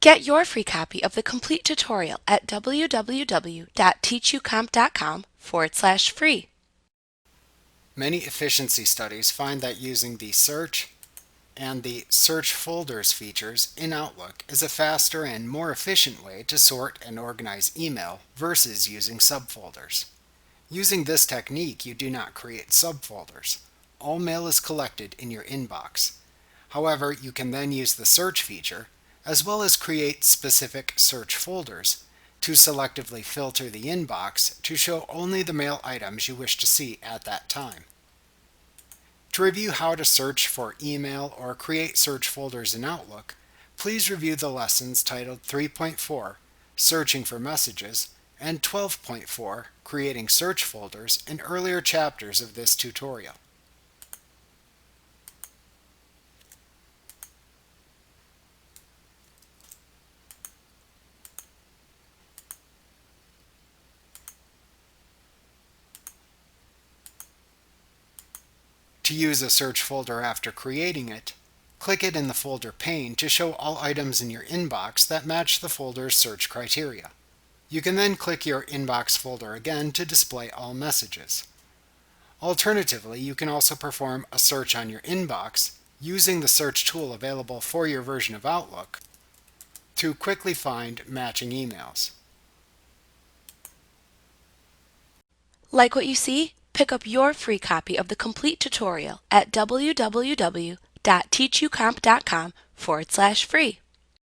Get your free copy of the complete tutorial at www.teachucomp.com/free. Many efficiency studies find that using the Search and the Search Folders features in Outlook is a faster and more efficient way to sort and organize email versus using subfolders. Using this technique, you do not create subfolders. All mail is collected in your inbox. However, you can then use the search feature, as well as create specific search folders, to selectively filter the inbox to show only the mail items you wish to see at that time. To review how to search for email or create search folders in Outlook, please review the lessons titled 3.4 Searching for Messages and 12.4 Creating Search Folders in earlier chapters of this tutorial. To use a search folder after creating it, click it in the folder pane to show all items in your inbox that match the folder's search criteria. You can then click your inbox folder again to display all messages. Alternatively, you can also perform a search on your inbox using the search tool available for your version of Outlook to quickly find matching emails. Like what you see? Pick up your free copy of the complete tutorial at www.teachucomp.com/free.